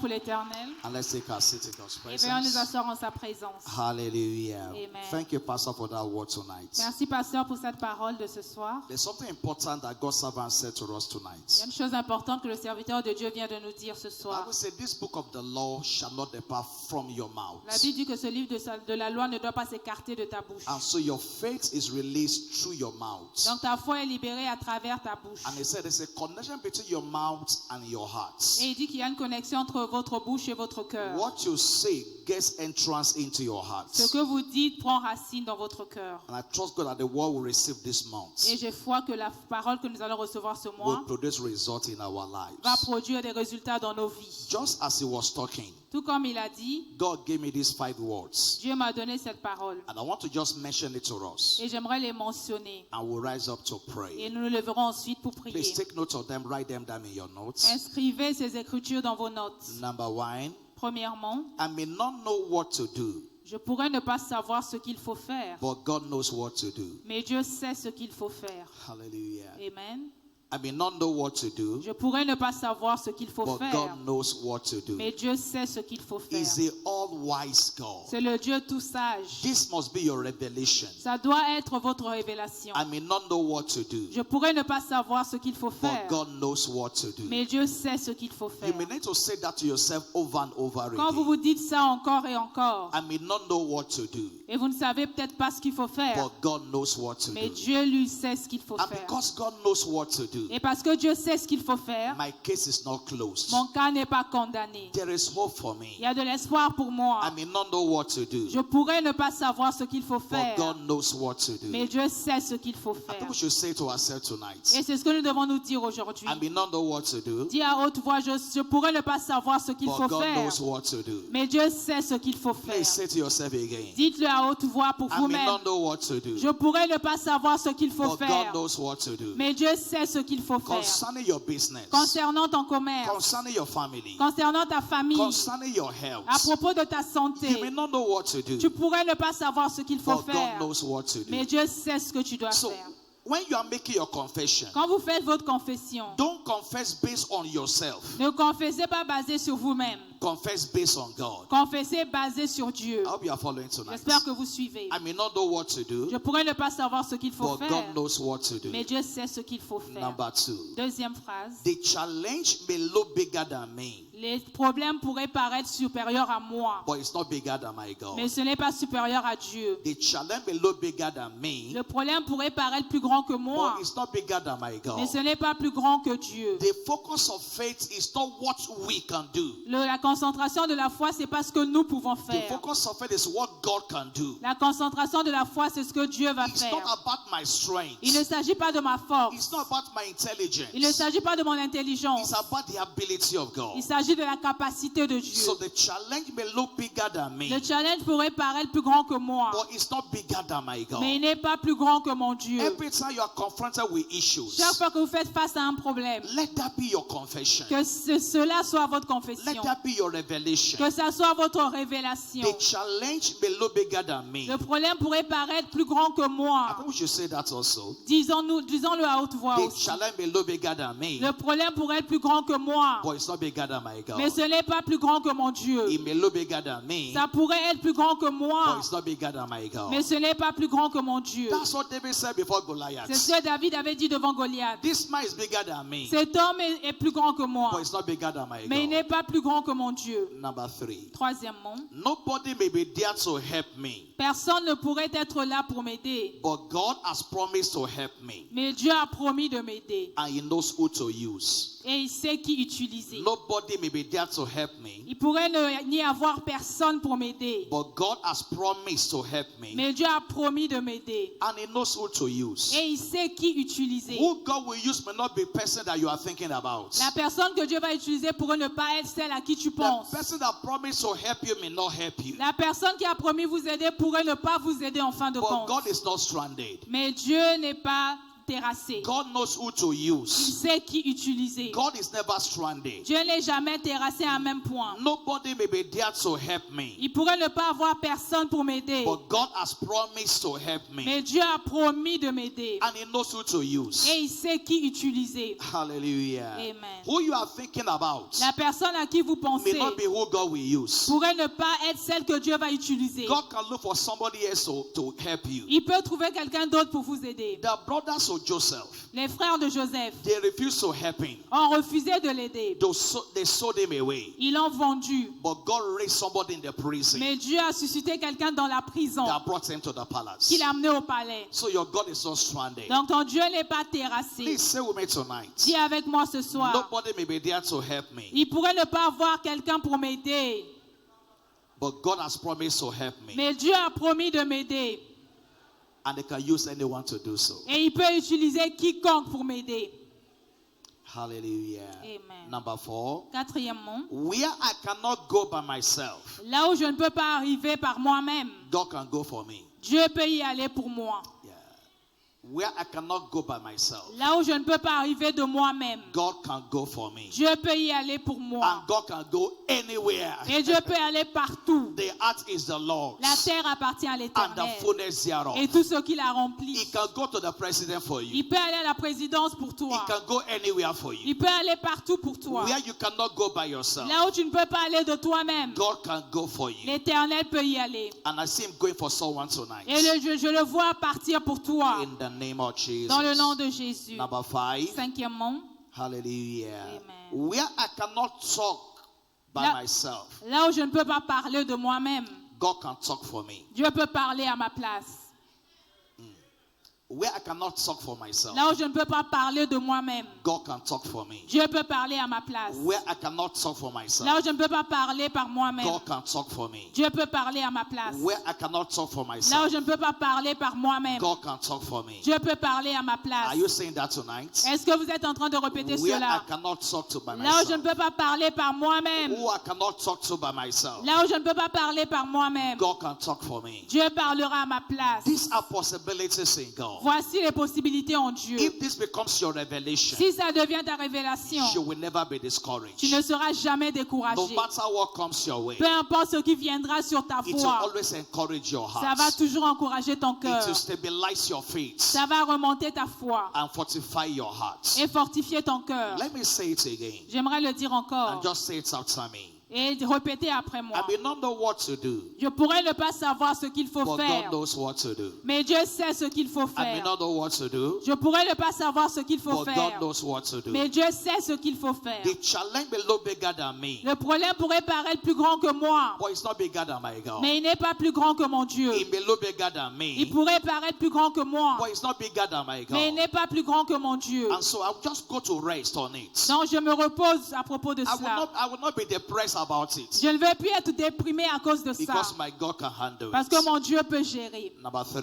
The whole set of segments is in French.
pour l'Éternel. And let's take our seat in God's Et venons nous presence. asseoir en sa présence. Hallelujah. Amen. Thank you, Pastor, for that word tonight. Merci, pasteur, pour cette parole de ce soir. There's something important that God's servant said to us Il y a tonight. une chose importante que le serviteur de Dieu vient de nous dire ce I soir. will say, this book of the law shall not depart from your mouth. La Bible dit que ce livre de la loi ne doit pas s'écarter de ta bouche. And so your faith is released through your mouth. Donc ta foi est libérée à travers ta bouche. And he said there's a connection between your mouth and your heart. Et il dit qu'il y a une connexion entre votre bouche et votre cœur. What you say gets entrance into your heart. Ce que vous dites prend racine dans votre cœur. And I trust God that the word will receive this month Et j'ai foi que la parole que nous allons recevoir ce mois will produce result in our va lives. produire des résultats dans nos vies. Just as he was talking, Tout comme il a dit, God gave me these 5 words. Dieu m'a donné cette parole. And I want to just mention it to us. Et j'aimerais les mentionner. And we'll rise up to Et pray. nous nous leverons ensuite pour prier. Please take note of them, write them down in your notes. Inscrivez ces écritures dans vos notes. Number 1, Premièrement, I may not know what to do, je pourrais ne pas savoir ce qu'il faut faire, but God knows what to do. mais Dieu sait ce qu'il faut faire. Hallelujah. Amen. I may not know what to do, Je pourrais ne pas savoir ce qu'il faut but faire, God knows what to do. mais Dieu sait ce qu'il faut faire. He's the all-wise God. C'est le Dieu tout sage. This must be your revelation. Ça doit être votre révélation. I may not know what to do, Je pourrais ne pas savoir ce qu'il faut but faire, God knows what to do. mais Dieu sait ce qu'il faut You faire. may need to say that to yourself over and over Quand vous again. vous dites ça encore et encore, I may not know what to do, et vous ne savez peut-être pas ce qu'il faut faire, but God knows what to mais do. Dieu lui sait ce qu'il faut And faire. because God knows what to do, Et parce que Dieu sait ce qu'il faut faire, my case is not closed. mon cas n'est pas condamné. There is hope for Il me. y a de l'espoir pour moi. I may not know what to do, Je pourrais ne pas savoir ce qu'il faut but faire, God knows what to do. mais Dieu sait ce qu'il faut I faire. think we should say to ourselves tonight, Et c'est ce que nous devons nous dire aujourd'hui. I may not know what to do, Dis à haute voix, je pourrais ne pas savoir ce qu'il but faut God faire, knows what to do. mais Dieu sait ce qu'il faut faire. Please say to yourself again, Dites-le à haute voix pour I may vous-même. not know what to do, Je pourrais ne pas savoir ce qu'il faut but God faire, knows what to do. mais Dieu sait ce qu'il faut faire. Concerning your business, Concernant ton commerce, concerning your family, concernant ta famille, concerning your health, à propos de ta you may santé, not know what to do, tu pourrais ne pas savoir ce qu'il faut but God faire, knows what to do. mais Dieu sait ce que tu dois So, faire. when you are making your confession, Quand vous faites votre confession, don't confess based on yourself. ne confessez pas basé sur vous-même. Confess based on God. Confessez basé sur Dieu. I hope you are following tonight. J'espère que vous suivez. I may not know what to do, Je pourrais ne pas savoir ce qu'il faut but faire, God knows what to do. mais Dieu sait ce qu'il faut faire. Number 2, Deuxième phrase. the challenge may look bigger than me, Les problèmes pourraient paraître supérieurs à moi, but it's not bigger than my mais God. ce n'est pas supérieur à Dieu. The challenge may look bigger than me, Le problème pourrait paraître plus grand que moi, but it's not bigger than my mais God. ce n'est pas plus grand que Dieu. The focus of faith is not what we can do. La concentration de la foi, c'est pas ce que nous pouvons The faire. focus of faith is what God can do. La concentration de la foi, c'est ce que Dieu va It's not faire. about my strength. Il ne s'agit pas de ma force. It's not about my intelligence. Il ne s'agit pas de mon intelligence. It's about the ability of God. Il s'agit de la capacité de Dieu. So the challenge may look bigger than me, Le challenge pourrait paraître plus grand que moi, but it's not bigger than my mais il God. n'est pas plus grand que mon Dieu. Every time you are confronted with issues, Chaque fois que vous faites face à un problème, let that be your confession. que cela soit votre Let confession, that be your revelation. que ça soit votre révélation. The challenge may look bigger than me. Le problème pourrait paraître plus grand que I moi. think we should say that also. Disons-le à haute voix The aussi. challenge may look bigger than me, Le problème pourrait être plus grand que moi, but it's not bigger than my God. mais ce n'est pas plus grand que mon Dieu. It may look bigger than me, Ça pourrait être plus grand que but moi, it's not bigger than my God. mais ce n'est pas plus grand que mon Dieu. That's what David said before C'est Goliath. ce que David avait dit devant Goliath. This man is bigger than me, Cet homme est plus grand que moi, but it's not bigger than my mais il God. n'est pas plus grand que mon Dieu. Number 3, Troisièmement, nobody may be there to help me, personne ne pourrait être là pour m'aider, but God has promised to help me, mais Dieu a promis de m'aider and He knows who to use. et il sait qui utiliser. Nobody may be there to help me, Il pourrait n'y avoir personne pour m'aider, but God has promised to help me, mais Dieu a promis de m'aider and He knows who to use. et il sait qui utiliser. Who God will use may not be the person that you are thinking about. La personne que Dieu va utiliser pourrait ne pas être celle à qui tu The penses. person that promised to help you may not help you. La personne qui a promis vous aider pourrait ne pas vous aider en fin de But compte. God is not stranded. Mais Dieu n'est pas terrasser. God knows who to Il use. sait qui utiliser. God is never stranded. Dieu n'est jamais terrassé à un même point. Nobody may be there to help me, Il pourrait ne pas avoir personne pour m'aider. but God has promised to help me, Mais Dieu a promis de m'aider. and He knows who to use. Et il sait qui utiliser. Hallelujah. Amen. Who you are thinking about La personne à qui vous may pensez not be who God will use. pourrait ne pas être celle que Dieu va utiliser. God can look for somebody else to help you. Il peut trouver quelqu'un d'autre pour vous aider. The brothers of Joseph, Les frères de Joseph they refused to help him. ont refusé de l'aider. They sold him away. Ils l'ont vendu. But God raised somebody in the prison Mais Dieu a suscité quelqu'un dans la prison that brought him to the palace. qui l'a amené au palais. So your God is not stranded. Donc ton Dieu n'est pas terrassé. Please say with me tonight. Dis avec moi ce soir. Nobody may be there to help me, Il pourrait ne pas avoir quelqu'un pour m'aider. but God has promised to help me, Mais Dieu a promis de m'aider. and He can use anyone to do so. Et il peut utiliser quiconque pour m'aider. Hallelujah. Amen. Number 4. Quatrièmement, Where I cannot go by myself, là où je ne peux pas arriver par moi-même, God can go for me. Dieu peut y aller pour moi. Yeah. Where I cannot go by myself, Là où je ne peux pas arriver de moi-même, God can go for me. Dieu peut y aller pour moi. And God can go anywhere. Et Dieu peut aller partout. The earth is the Lord's, La terre appartient à and the l'Éternel. fullness thereof. Et tout ce qu'il a He rempli. can go to the president for you. Il peut aller à la présidence pour He toi. can go anywhere for you. Il peut aller partout pour toi. Where you cannot go by yourself, Là où tu ne peux pas aller de toi-même, God can go for you. l'Éternel peut y aller. And I see Him going for someone tonight. Et je le vois partir pour toi. In the name of Jesus. Dans le nom de Jésus. Number 5. Cinquièmement, Hallelujah. Amen. Where I cannot talk by Là- myself, là où je ne peux pas parler de moi-même, God can talk for me. Dieu peut parler à ma place. Where I cannot talk for myself, Là où je ne peux pas parler de moi-même, God can talk for me. Dieu peut parler à ma place. Where I cannot talk for myself, Là où je ne peux pas parler par moi-même, God can talk for me. Dieu peut parler à ma place. Where I cannot talk for Là où myself, je ne peux pas parler par moi-même, God can talk for me. Dieu peut parler à ma Are place. you saying that tonight? Est-ce que vous êtes en train de répéter Where I cela? cannot talk to by Là où je ne myself, peux pas parler par moi-même, who I cannot talk to by myself, là où je ne peux pas parler par moi-même, God can talk for me. Dieu parlera à ma place. These are possibilities in God. Voici les possibilités en Dieu. If this becomes your revelation, Si ça devient ta révélation, you will never be tu discouraged. ne seras jamais No découragé. matter what comes your way, Peu importe ce qui viendra sur ta it will voie, always encourage your ça va heart. toujours encourager ton It cœur. will stabilize your faith Ça va remonter ta foi and fortify your heart. et fortifier ton cœur. Let me say it again J'aimerais le dire encore and just say it after me. et répéter après moi. I may not know what to do, Je pourrais ne pas savoir ce qu'il faut but faire, God knows what to do. mais Dieu sait ce qu'il faut I may faire. not know what to do, Je pourrais ne pas savoir ce qu'il faut but God faire, knows what to do. mais Dieu sait ce qu'il faut faire. The challenge may look bigger than me, Le problème pourrait paraître plus grand que moi, but it's not bigger than my God. mais il n'est pas plus grand que mon Dieu. It may look bigger than Il me, pourrait paraître plus grand que moi, but it's not bigger than my mais il God. n'est pas plus grand que mon Dieu. And so I'll just go to rest on it. Donc je me repose à propos de cela. I will not be depressed about it, Je ne vais plus être déprimé à cause de ça, because my God can handle parce que it. mon Dieu peut gérer. Number 3,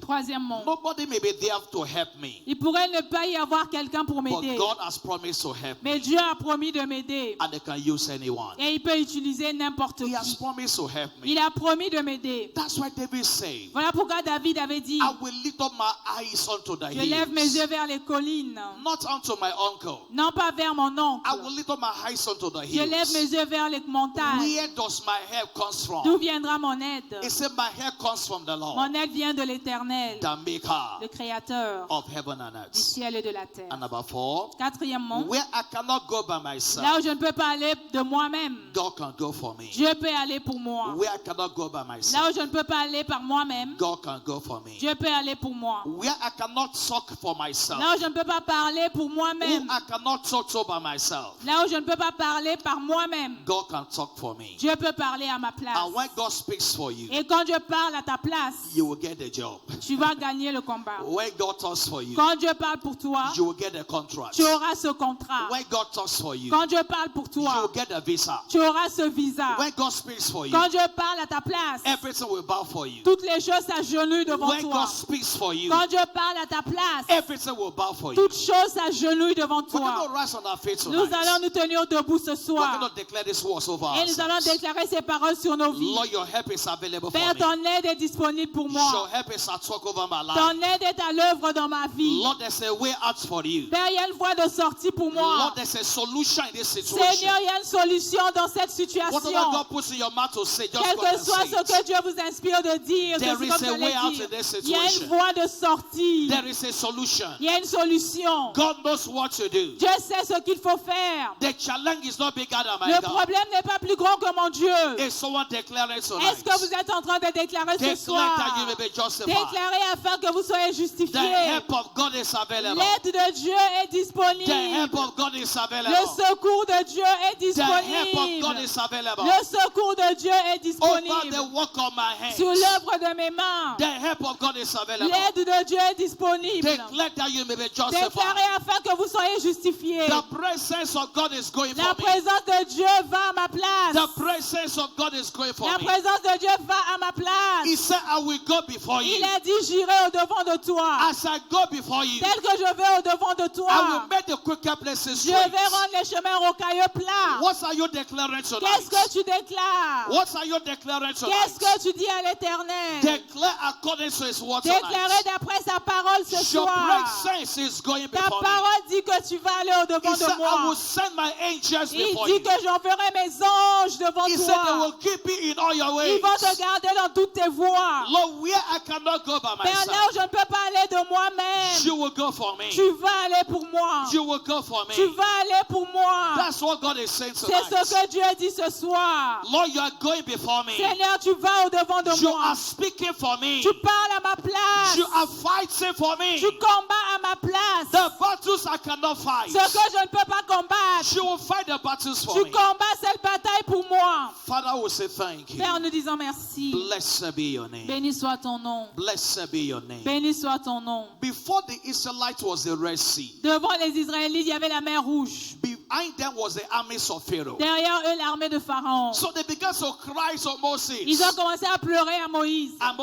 Troisièmement, nobody may be there to help me, il pourrait ne pas y avoir quelqu'un pour but m'aider, God has promised to help me, mais Dieu a promis de m'aider and they can use anyone. et il peut utiliser n'importe He has qui. promised to help me. Il a promis de m'aider. That's why David said, Voilà pourquoi David avait dit, I will lift up my eyes unto the je lève mes hills, yeux vers les collines, not unto my uncle. non pas vers mon I oncle. will lift up my eyes unto the Je lève mes hills. yeux vers les montagnes. Where does my help comes D'où from? viendra mon aide? He said, my help comes from the Lord, Mon aide vient de l'Éternel, the maker le Créateur of heaven and du earth. ciel et de la terre. And number 4, Quatrièmement, where I cannot go by là myself, où je ne peux pas aller de moi-même, God can go for me. Dieu peut aller pour moi. Where I cannot go by Là myself, où je ne peux pas aller par moi-même, God can go for me. Dieu peut aller pour moi. Where I cannot talk for myself, Là où je ne peux pas parler pour who moi-même, I cannot talk to by myself, là où je ne peux pas parler par moi-même, God can talk for me. Dieu peut parler à ma place. And when God speaks for you, Et quand Dieu parle à ta place, you will get the job. tu vas gagner le combat. When God talks for you, Quand Dieu parle pour toi, you will get a contract. tu auras ce contrat. When God talks for you, Quand Dieu parle pour you toi, will get a visa. tu auras ce visa. When God speaks for you, Quand Dieu parle à ta place, everything will bow for you. toutes les choses s'agenouillent devant When toi. God speaks for you, Quand Dieu parle à ta place, everything will bow for you. toutes choses s'agenouillent devant We're going toi. to rise on our feet Nous tonight. allons nous tenir debout ce We're soir. going to declare this Et words over Et nous allons ourselves. déclarer ces paroles sur nos vies. Lord, your help is available for Père, me. ton aide est disponible pour Your moi. help is at work over my life. Ton aide est à l'œuvre dans ma vie. Lord, there's a way out for you. Père, il y a une voie de sortie pour moi. Lord, there's a solution in this situation. Seigneur, il y a une solution dans cette situation. Whatever God puts in your mouth to say, just Quel go que and soit say ce it. que Dieu vous inspire de dire, There c'est is comme a je way out l'ai in this dit. Il y a une situation. voie de sortie. There is a solution. Il y a une solution. God knows what to do. Dieu sait ce qu'il faut faire. The challenge is not bigger than my Le God. problème n'est pas plus grand que mon Dieu. Is someone declaring tonight? Est-ce que vous êtes en train de déclarer ce Declare soir? that you may be justified. Déclarez afin que vous soyez The justifiés. help of God is available. L'aide de Dieu est The help disponible. of God is available. Le secours de Dieu est The help of God disponible. is available. Le secours de Dieu est Over disponible. the work of my hands. Sur l'œuvre de mes mains. The help of God is available. L'aide de Dieu est disponible. Declare that you may be justified. Déclarez afin que vous soyez justifiés. The presence of God is going La for me. présence de Dieu va à ma place. The presence of God is going for La me. présence de Dieu va à ma place. He said, I will go before Il you. a dit, j'irai au devant de toi. As I go before you, Tel que je vais au devant de I will toi, make the crooked places je straight. vais rendre les chemins rocailleux plats. What are you declaring Qu'est-ce tonight? que tu déclares? What are you declaring Qu'est-ce tonight? que tu dis à l'Éternel? Declare according to his word Déclarez tonight. d'après sa parole ce Your soir. presence is going Ta before me. parole dit que tu vas aller au devant He said, de I will moi. send my angels Il before dit you. que j'enverrai mes anges devant He said, they toi. will keep you in all your Ils ways. vont te garder dans toutes tes voies. Lord, where I cannot go by Père, là myself, où je ne peux pas aller de moi-même, you will go for me. tu vas aller pour moi. You will go for Tu me. vas aller pour moi. That's what God is saying C'est tonight. ce que Dieu dit ce soir. Lord, you are going before me. Seigneur, tu vas au devant de You moi. are speaking for me. Tu parles à ma place. You are fighting for me. Tu combats à ma place. The battles I cannot fight. Ce que je ne peux pas combattre, You will fight the battles for tu me. combats cette bataille pour moi. Father, we say thank you. Père, nous disons merci. Blessed be your name. Béni soit ton nom. Blessed be your name. Béni soit ton nom. Before the Israelites was the Red Sea. Devant les Israélites, il y avait la mer rouge. Behind them was the armies of Pharaoh. Derrière eux, l'armée de Pharaon. So they began to cry to Moses. Ils ont commencé à pleurer à Moïse. And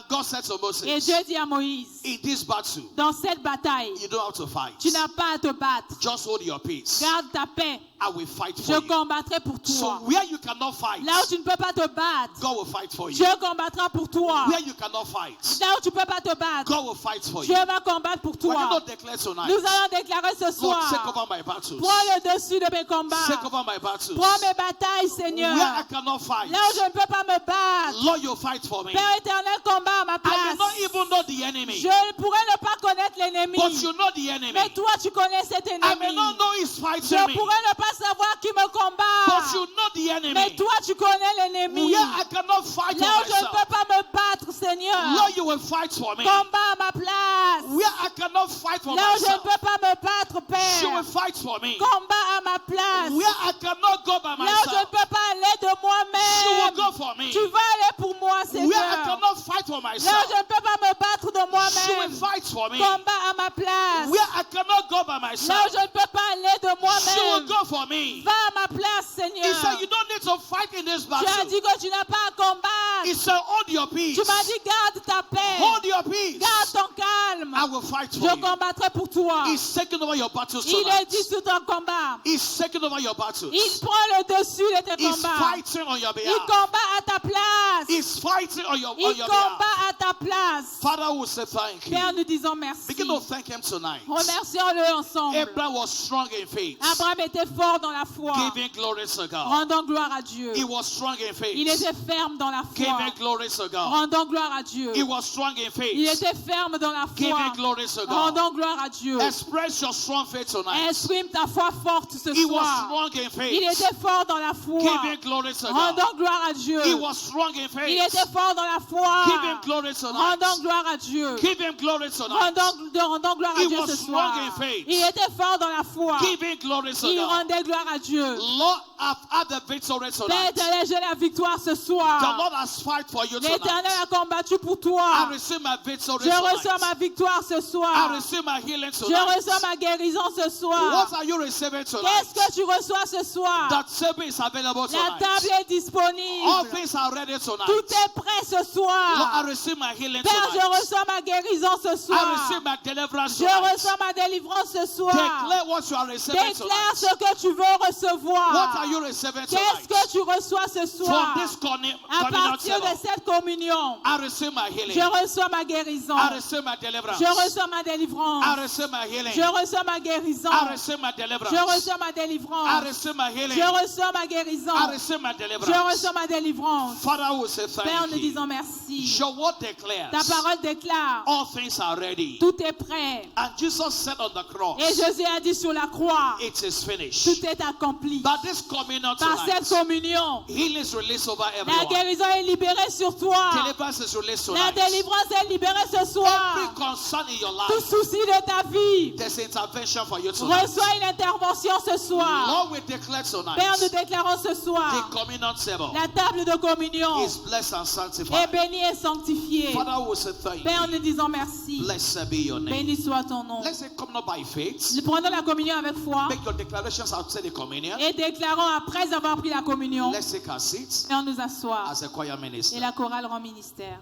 God said to Moses, Et Dieu dit à Moïse, in this battle, dans cette bataille, you don't have to fight. tu n'as pas à te battre. Just hold your peace. Garde ta paix. I will fight Je for you. combattrai pour So toi. where you cannot fight, Là où tu ne peux pas te battre, God will fight for you. Dieu combattra pour toi. Where you cannot fight, Là où tu ne peux pas te battre, God will fight for Dieu you. va combattre pour We toi. cannot declare tonight, Nous allons déclarer ce Lord, take soir. over my battles. Prends le dessus de mes combats. Take over my battles. Prends mes batailles, Seigneur. Where I cannot fight, Là où je ne peux pas me battre, Lord, you fight for me. Père éternel, combat à ma I may place. not even know the enemy, Je pourrais ne pas connaître l'ennemi, but you know the enemy. mais toi tu connais cet I may ennemi. not know he's Je fighting me, pourrais ne pas savoir qui me but combat, you know the mais enemy. toi tu connais l'ennemi. Where I cannot fight Là for où je ne myself, peux pas me battre, Seigneur, Lord, you will fight for me. combat à ma place. Where I cannot fight for Là où je ne myself, peux pas me battre, you will Père, fight for me. combat à ma place. Where I cannot go by Là où je ne myself, peux pas aller de you will moi-même, go for me. tu vas aller pour moi, Where I Seigneur. cannot fight for Là où myself, je ne peux pas me battre de you will moi-même, fight for me. combat à ma place. Where I cannot go by Là où myself, je ne peux pas aller de you will moi-même, go for me. va à ma place, He Seigneur. said, you don't need to fight in this Tu as battle. dit que tu n'as pas à combattre. He said, hold your peace. Tu m'as dit garde ta paix, Hold your peace. garde ton calme. I will fight for Je you. combattrai pour toi. He's taking over your battles Il est tonight. dit sur ton combat. He's taking over your battles. Il prend le dessus de tes He's combats. fighting on your Il behalf. combat à ta place. He's fighting on your Il behalf. combat à ta place. Father will say thank you. Père, nous disons merci. Begin to thank him tonight. Remercions-le ensemble. Abraham was strong in faith, Abraham était fort dans la foi, giving glory to God. rendant gloire à Dieu. He was strong in Il faith, était ferme dans la foi, giving glory to God. rendant gloire à Dieu. He was strong in Il faith, était ferme dans la giving foi, glory to God. rendant gloire à Dieu. Express your strong faith tonight. Exprime ta foi forte ce He was soir. strong in Il faith, était fort dans la foi, giving glory to God. rendant gloire à Dieu. He was strong in Il faith, était fort dans la foi, giving glory rendant tonight. gloire à Dieu. Give him glory tonight. Rendant gloire à He Dieu was ce strong soir. in faith. Il était fort dans la foi. Giving glory to Il God. rendait gloire à Dieu. Lord, I've had the victory Père tonight. éternel, j'ai la victoire ce The soir. Lord has fight for you L'Éternel tonight. a combattu pour I toi. receive my victory Je reçois tonight. ma victoire ce I soir. receive my healing Je tonight. reçois ma guérison ce soir. What are you receiving tonight? Qu'est-ce que tu reçois ce soir? That table is available La tonight. table est All disponible. things are ready tonight. Tout est prêt ce Lord, soir. I receive my healing Père, je tonight. reçois ma guérison ce I soir. receive my deliverance Je tonight. reçois ma délivrance ce soir. Declare what you are receiving Déclare tonight. ce que tu veux What recevoir. are you receiving Qu'est-ce tonight? que tu reçois ce soir? From this À communion partir de table, cette communion, I receive my healing. je reçois ma guérison. I receive my deliverance. Je reçois ma délivrance. I receive my healing. Je reçois ma guérison. I receive my deliverance. Je reçois ma I délivrance. receive my healing. Je reçois ma guérison. I receive my Je deliverance. reçois ma délivrance. Father, we say Père, thank nous you. disons merci. Your word Ta declares parole déclare, all things are ready. tout est prêt. And Jesus said on the cross, Et Jésus a dit sur la croix, it is finished. tout est accompli. That this communion Par cette tonight, communion, healing is released over la everyone. guérison est libérée sur toi. Deliverance is released La tonight. délivrance est libérée ce Every soir. concern in your Tout life, souci de ta vie, there's intervention for you tonight. reçois une intervention ce soir. Lord, we declare Père, nous tonight, déclarons ce the soir, communion table la table de communion is blessed and est sanctified. bénie et sanctifiée. Father, we say thank Père, you. nous disons merci. Blessed be your name. Béni soit ton nom. Let's say, come not by faith. Nous prenons la communion avec foi Make your declarations outside the communion. et déclarons après avoir pris la communion. Let's take our seats Et on nous assoit. as a choir Et minister. la chorale rend ministère.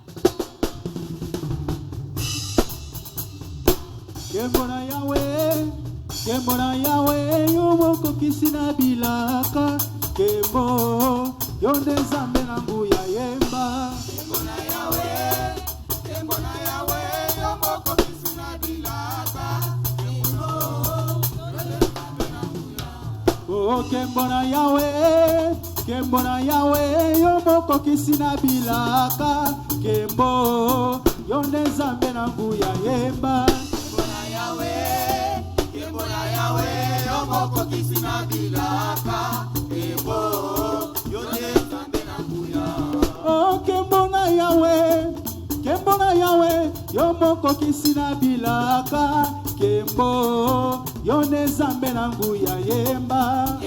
Kembona Yahweh, yomoko kisina bilaka. Kembo, yonde zambe nangu ya yemba. Kembona Yahweh, yomoko kisina bilaka. Kembo, yonde zambe nangu ya. Oh, Kembona Yahweh, yomoko kisina bilaka. Kembo, yonde zambe nangu ya yemba. Oh, Kembona Yahweh, yomoko kisina bilaka. Kembo, yone zambe nangu ya yemba.